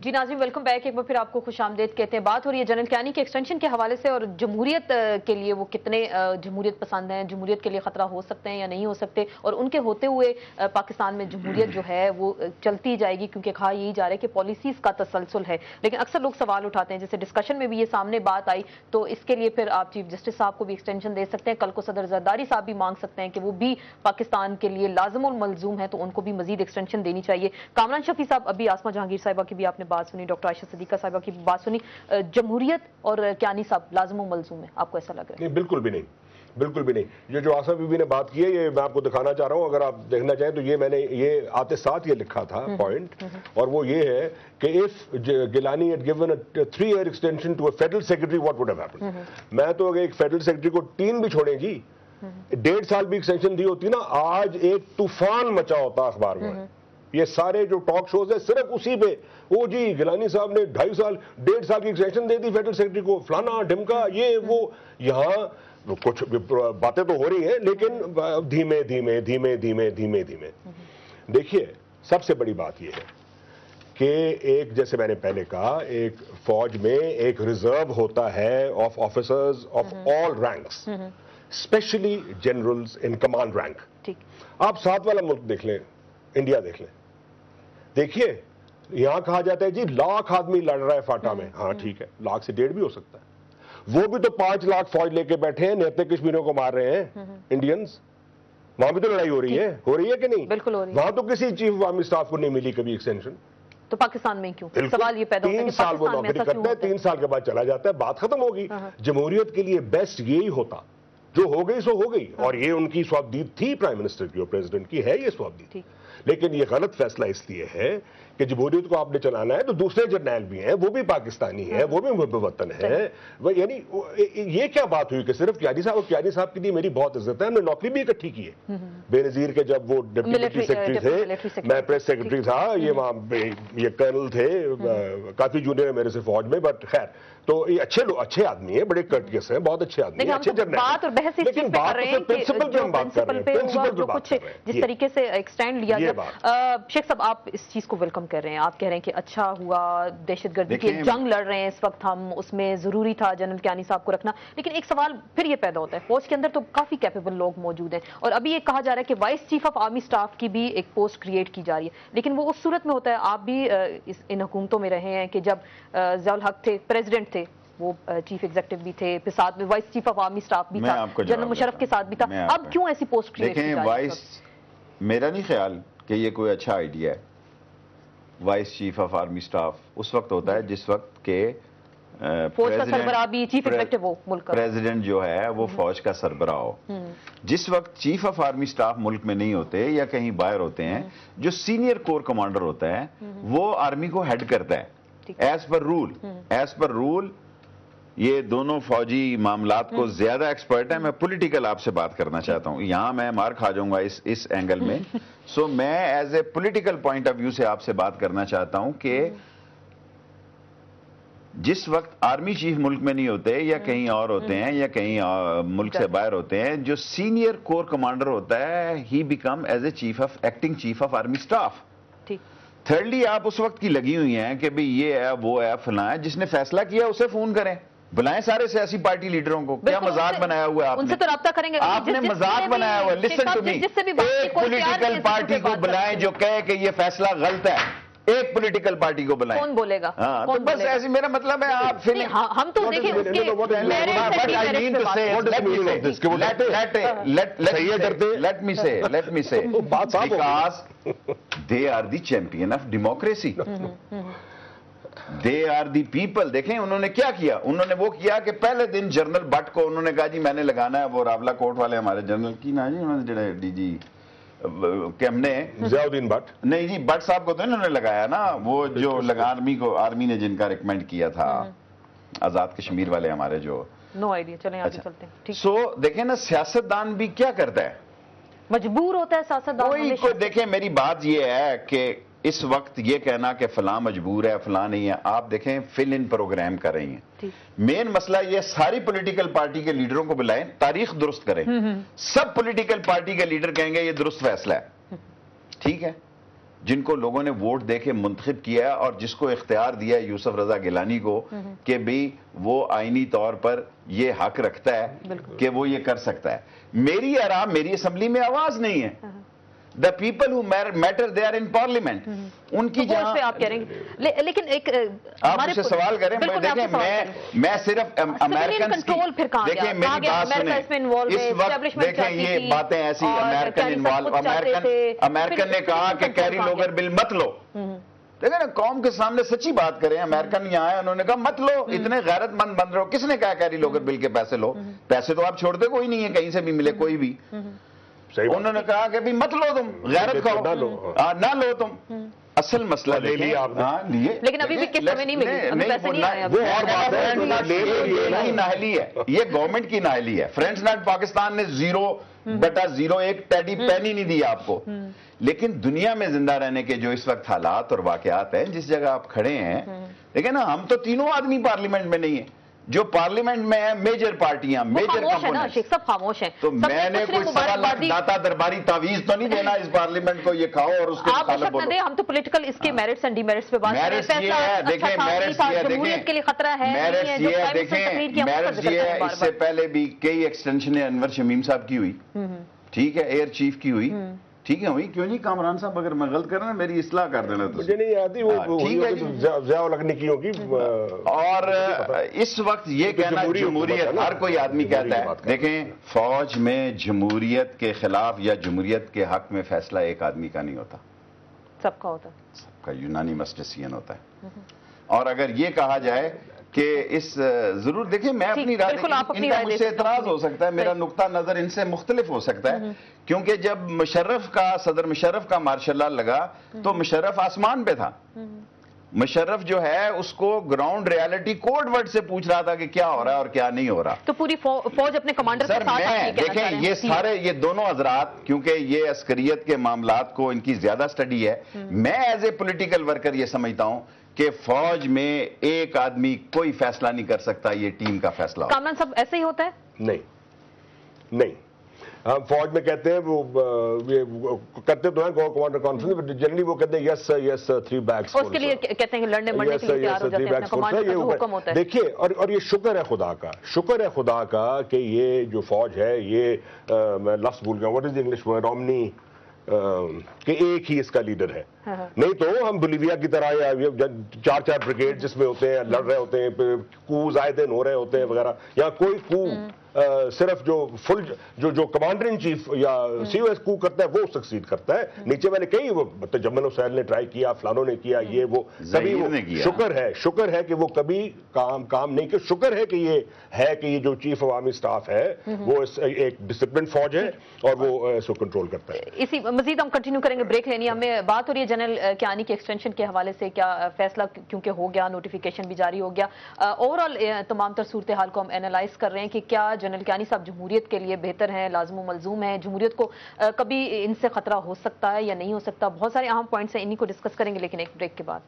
جی ناظرین welcome back, ایک بار پھر آپ کو خوش آمدید کہتے ہیں. بات ہو رہی ہے جنرل کیانی کے ایکسٹینشن کے حوالے سے اور جمہوریت کے لیے وہ کتنے جمہوریت پسند ہیں، جمہوریت کے لیے خطرہ ہو سکتے ہیں یا نہیں ہو سکتے، اور ان کے ہوتے ہوئے پاکستان میں جمہوریت جو ہے وہ چلتی جائے گی، کیونکہ کہا یہی جا رہا ہے کہ پالیسیز کا تسلسل ہے. لیکن اکثر لوگ سوال اٹھاتے ہیں، جیسے ڈسکشن میں بھی یہ سامنے بات آئی، تو اس کے لیے پھر آپ چیف جسٹس صاحب کو بھی ایکسٹینشن دے سکتے ہیں. کل کو صدر زرداری صاحب بھی مانگ سکتے ہیں کہ وہ بھی پاکستان کے لیے لازم الملزوم ہے، تو ان کو بھی مزید ایکسٹینشن دینی چاہیے. کامران شفیع صاحب، ابھی آسمہ جہانگیر صاحبہ کی بھی آپ نے بات سنی، ڈاکٹر عائشہ صدیقہ صاحبہ کی بات سنی، جمہوریت اور کیانی صاحب لازم و ملزوم ہے، آپ کو ایسا لگ رہا ہے؟ نہیں، بالکل بھی نہیں، بالکل بھی نہیں. یہ جو آصف بی بی نے بات کی ہے، یہ میں آپ کو دکھانا چاہ رہا ہوں، اگر آپ دیکھنا چاہیں تو یہ میں نے یہ آتے ساتھ یہ لکھا تھا پوائنٹ، اور وہ یہ ہے کہ if Gilani had given a 3-year extension to a federal secretary, what would have happened. میں تو اگر ایک فیڈرل سیکرٹری کو 3 بھی چھوڑیں جی، 1.5 سال بھی ایکسٹینشن دی ہوتی نا، آج ایک طوفان مچا ہوتا اخبار میں. یہ سارے جو ٹاک شوز ہیں صرف اسی پہ، وہ جی گیلانی صاحب نے 2.5 سال 1.5 سال کی ایکسٹینشن دے دی فیڈرل سیکرٹری کو، فلانا ڈھمکا، یہ وہ. یہاں کچھ باتیں تو ہو رہی ہیں لیکن دھیمے دھیمے دھیمے دھیمے دھیمے دھیمے. دیکھیے سب سے بڑی بات یہ ہے کہ ایک، جیسے میں نے پہلے کہا، ایک فوج میں ایک ریزرو ہوتا ہے of officers of all ranks, especially generals in command rank. آپ ساتھ والا ملک دیکھ لیں، انڈیا دیکھ لیں، دیکھیے یہاں کہا جاتا ہے جی 1,00,000 آدمی لڑ رہا ہے فاٹا میں. ہاں ٹھیک ہے، 1,00,000 سے 1.5 بھی ہو سکتا ہے. وہ بھی تو 5 لاکھ فوج لے کے بیٹھے ہیں، نیتے کشمیریوں کو مار رہے ہیں انڈینز. وہاں بھی تو لڑائی ہو رہی ہے کہ نہیں؟ بالکل ہو رہی ہے. وہاں تو کسی چیف آف آرمی اسٹاف کو نہیں ملی کبھی ایکسٹینشن. تو پاکستان میں کیوں؟ سوال یہ پیدا ہوتا ہے کہ 3 سال وہ پاکستان میں نوکری ایسا کیوں کرتا ہے، ہوتا ہے؟ 3 سال کے بعد چلا جاتا ہے، بات ختم ہوگی. جمہوریت کے لیے بیسٹ یہی ہوتا، جو ہو گئی سو ہو گئی، اور یہ ان کی سوابدید تھی پرائم منسٹر کی اور پریزیڈنٹ کی، ہے یہ سوابدید. لیکن یہ غلط فیصلہ اس لیے ہے کہ جمہوریت کو آپ نے چلانا ہے تو دوسرے جرنیل بھی ہیں، وہ بھی پاکستانی ہیں، وہ بھی محب وطن ہیں. یعنی یہ کیا بات ہوئی کہ صرف کیانی صاحب کی میری بہت عزت ہے، ہم نے نوکری بھی اکٹھی کی ہے. بے نظیر کے جب وہ ڈپٹی سیکرٹری تھے، میں پریس سیکرٹری تھا، یہ وہاں یہ کرنل تھے، کافی جونیئر ہے میرے سے فوج میں، بٹ خیر. تو یہ اچھے آدمی ہیں، بڑے کرٹیس ہیں، بہت اچھے آدمی ہیں، اچھے جرنیل. بات اور بحث اس چیز پہ کر رہے ہیں کہ پرنسپل پہ ہوا، جو کچھ جس طریقے سے ایکسٹینڈ لیا گیا. شیخ صاحب، آپ اس چیز کو ویلکم کر رہے ہیں، آپ کہہ رہے ہیں کہ اچھا ہوا، دہشت گردی کی جنگ لڑ رہے ہیں اس وقت ہم، اس میں ضروری تھا جنرل کیانی صاحب کو رکھنا. لیکن ایک سوال پھر یہ پیدا ہوتا ہے، فوج کے اندر تو کافی کیپیبل لوگ موجود ہیں، اور ابھی یہ کہا جا رہا ہے کہ voice chief of army staff کی بھی ایک پوسٹ کریٹ کی جا رہی ہے. لیکن وہ اس صورت میں ہوتا ہے، آپ بھی ان حکومتوں میں رہے ہیں کہ جب ضیاء الحق تھے پریزیڈنٹ تھے، وہ چیف ایگزیکٹو بھی تھے، پھر ساتھ میں voice chief of army staff بھی تھا، جنرل مشرف کے ساتھ بھی تھا. اب کیوں ایسی پوسٹ کریٹ کی جا رہی ہے؟ میرا نہیں خیال کہ یہ کوئی اچھا آئیڈیا ہے. Vice chief of army staff اس وقت ہوتا ہے جس وقت کہ فوج کا سربراہ بھی چیف ایگزیکٹو ہو ملک کا، پریزیڈنٹ جو ہے وہ فوج کا سربراہ ہو. جس وقت چیف آف آرمی اسٹاف ملک میں نہیں ہوتے یا کہیں باہر ہوتے ہیں، جو سینئر کور کمانڈر ہوتا ہے وہ آرمی کو ہیڈ کرتا ہے ایز پر رول. یہ دونوں فوجی معاملات کو زیادہ ایکسپرٹ ہیں. میں پولیٹیکل آپ سے بات کرنا چاہتا ہوں، یہاں میں مار کھا جاؤں گا اس اینگل میں. سو میں as a political point of view سے آپ سے بات کرنا چاہتا ہوں کہ جس وقت آرمی چیف ملک میں نہیں ہوتے یا کہیں اور ہوتے ہیں یا کہیں ملک سے باہر ہوتے ہیں، جو سینئر کور کمانڈر ہوتا ہے he become as a acting chief of army staff. Thirdly آپ اس وقت کی لگی ہوئی ہیں کہ بھئی یہ ہے وہ ہے فلاں ہے، جس نے فیصلہ کیا اسے فون کریں، بلائیں سارے سیاسی پارٹی لیڈروں کو. کیا مذاق بنایا ہوا ہے آپ نے؟ ان سے تو رابطہ کریں گے. آپ نے مذاق بنایا ہوا ہے. لسن ٹو می، ایک پولیٹیکل پارٹی کو بلائیں جو کہے کہ یہ فیصلہ غلط ہے. ایک پولیٹیکل پارٹی کو بلائیں. کون بولے گا؟ ہاں تو بس ایسی میرا مطلب ہے آپ پھر ہم تو دیکھیں اس کے let me say because they are the champion of democracy. They are the people. دیکھیں انہوں نے کیا کیا، انہوں نے وہ کیا کہ پہلے دن جنرل بٹ کو انہوں نے کہا جی میں نے لگانا ہے، وہ راولہ کوٹ والے ہمارے جنرل کی نا جی، انہوں نے ڈی جی کہ ہم نے ضیاء الدین بٹ، نہیں جی بٹ صاحب کو تو انہوں نے لگایا نا، وہ جو آرمی نے جن کا ریکمینڈ کیا تھا، آزاد کشمیر والے ہمارے جو. No idea. چلیں آگے چلتے ہیں. سو دیکھیں نا سیاستدان بھی کیا کرتا ہے، مجبور ہوتا ہے سیاستدان. دیکھیں میری بات یہ ہے کہ اس وقت یہ کہنا کہ فلاں مجبور ہے فلاں نہیں ہے، آپ دیکھیں فل ان پروگرام کر رہی ہیں. مین مسئلہ یہ ساری پولیٹیکل پارٹی کے لیڈروں کو بلائیں، تاریخ درست کریں. سب پولیٹیکل پارٹی کے لیڈر کہیں گے یہ درست فیصلہ ہے، ٹھیک ہے. جن کو لوگوں نے ووٹ دے کے منتخب کیا اور جس کو اختیار دیا ہے یوسف رضا گیلانی کو کہ بھی وہ آئینی طور پر یہ حق رکھتا ہے کہ وہ یہ کر سکتا ہے. میری آرام میری اسمبلی میں آواز نہیں ہے. The people who matter they are in parliament. ان کی جہاں آپ کہہ رہے ہیں لیکن ایک آپ مجھ سے سوال کریں. دیکھیں میں صرف امریکن دیکھیں میری بات سنیں. اس وقت دیکھیں یہ باتیں ایسی امریکن نے کہا کہ کیری لوگر بل مت لو. دیکھیں نا قوم کے سامنے سچی بات کریں. امریکن یہاں آئے انہوں نے کہا مت لو, اتنے غیرت مند بن رہے ہو. کس نے کہا کیری لوگر بل کے پیسے لو؟ پیسے تو آپ چھوڑتے کوئی نہیں ہے, کہیں سے بھی ملے کوئی بھی. انہوں نے کہا کہ بھی مت لو, تم غیرت کھاؤ نہ لو تم. اصل مسئلہ دیکھیں لیکن ابھی بھی کس ہمیں نہیں ملی. یہ نااہلی ہے, یہ گورنمنٹ کی نااہلی ہے. فرینڈز نیٹ پاکستان نے 0/01 پیڈی پینی نہیں دی آپ کو. لیکن دنیا میں زندہ رہنے کے جو اس وقت حالات اور واقعات ہیں, جس جگہ آپ کھڑے ہیں, دیکھیں نا ہم تو تینوں آدمی پارلیمنٹ میں نہیں ہیں. جو پارلیمنٹ میں ہے میجر پارٹیاں, میجر کمپوننٹ, سب خاموش ہیں. تو میں نے کوئی 1.25 لاکھ داتا درباری تعویض تو نہیں دینا اس پارلیمنٹ کو یہ کھاؤ اور اس کے مخالف بولو. ہم تو پولیٹیکل اس کے میرٹس اینڈ ڈی میرٹس پہ بات کر رہے ہیں. میرٹس یہ ہے, دیکھیں میرٹس یہ ہے, جمہوریت کے لیے خطرہ ہے. میرٹس یہ ہے, دیکھیں میرٹس یہ ہے. اس سے پہلے بھی کئی ایکسٹینشنیں انور شمیم صاحب کی ہوئی, ٹھیک ہے, ایئر چیف کی ہوئی, ٹھیک ہے ہوئی. کیوں نہیں کامران صاحب, اگر میں غلط کر رہا ہوں میری اصلاح کر دینا. مجھے نہیں آتی وہ ضیاء لگنے کی ہوگی. اور اس وقت یہ کہنا جمہوریت ہر کوئی آدمی کہتا ہے. دیکھیں فوج میں جمہوریت کے خلاف یا جمہوریت کے حق میں فیصلہ ایک آدمی کا نہیں ہوتا, سب کا ہوتا ہے, سب کا یونانیمس ڈیسیژن ہوتا ہے. اور اگر یہ کہا جائے کہ اس ضرور دیکھیں میں اپنی رائے, ان کا مجھ سے اعتراض ہو سکتا ہے, میرا نقطہ نظر ان سے مختلف ہو سکتا ہے, کیونکہ جب صدر مشرف کا مارشل لا لگا تو مشرف آسمان پہ تھا. مشرف جو ہے اس کو گراؤنڈ ریالٹی کوڈ ورڈ سے پوچھ رہا تھا کہ کیا ہو رہا ہے اور کیا نہیں ہو رہا. تو پوری فوج اپنے کمانڈر کے ساتھ. دیکھیں یہ سارے یہ دونوں حضرات, کیونکہ یہ عسکریت کے معاملات کو ان کی زیادہ سٹڈی ہے, میں ایز اے پولیٹیکل ورکر یہ سمجھتا ہوں کہ فوج میں ایک آدمی کوئی فیصلہ نہیں کر سکتا, یہ ٹیم کا فیصلہ ہوتا ہے. کامران صاحب ایسے ہی ہوتا ہے؟ نہیں ہم فوج میں کہتے ہیں وہ کرتے تو ہیں کمانڈر کانفرنس, جنرلی وہ کہتے ہیں یس یس 3 بیگس. اس کے لیے کہتے ہیں کہ لڑنے مرنے کے لیے تیار ہو جاتے ہیں, اپنا کمانڈر کا حکم ہوتا ہے. دیکھیے اور یہ شکر ہے خدا کا کہ یہ جو فوج ہے, یہ میں لفظ بھول گیا, what is the English word, Romney, کہ ایک ہی اس کا لیڈر ہے. نہیں تو ہم بولیویا کی طرح 4 بریگیڈ جس میں ہوتے ہیں, لڑ رہے ہوتے ہیں, کوز آئے دن ہو رہے ہوتے ہیں وغیرہ, یا کوئی کو صرف جو کمانڈر ان چیف یا سی او ایس کو کرتا ہے وہ سکسیڈ کرتا ہے. نیچے میں نے کہی وہ جمل حسین نے ٹرائی کیا, فلانوں نے کیا, یہ وہ کبھی وہ شکر ہے کہ وہ کبھی کام نہیں کیا. شکر ہے کہ یہ جو چیف عوامی سٹاف ہے وہ ایک ڈسپلن فوج ہے اور وہ اس کو کنٹرول کرتا ہے. اسی مزید ہم کنٹینیو کریں گے, بریک لینی ہمیں بات ہو رہی ہے جنرل کیانی کے ایکسٹینشن کے حوالے سے. کیا فیصلہ کیونکہ ہو گیا, نوٹیفیکیشن بھی جاری ہو گیا, اوور آل تمام تر صورتحال کو ہم اینالائز کر رہے ہیں کہ کیا جنرل کیانی صاحب جمہوریت کے لیے بہتر ہیں, لازم و ملزوم ہیں, جمہوریت کو کبھی ان سے خطرہ ہو سکتا ہے یا نہیں ہو سکتا. بہت سارے اہم پوائنٹس ہیں, انہی کو ڈسکس کریں گے لیکن ایک بریک کے بعد.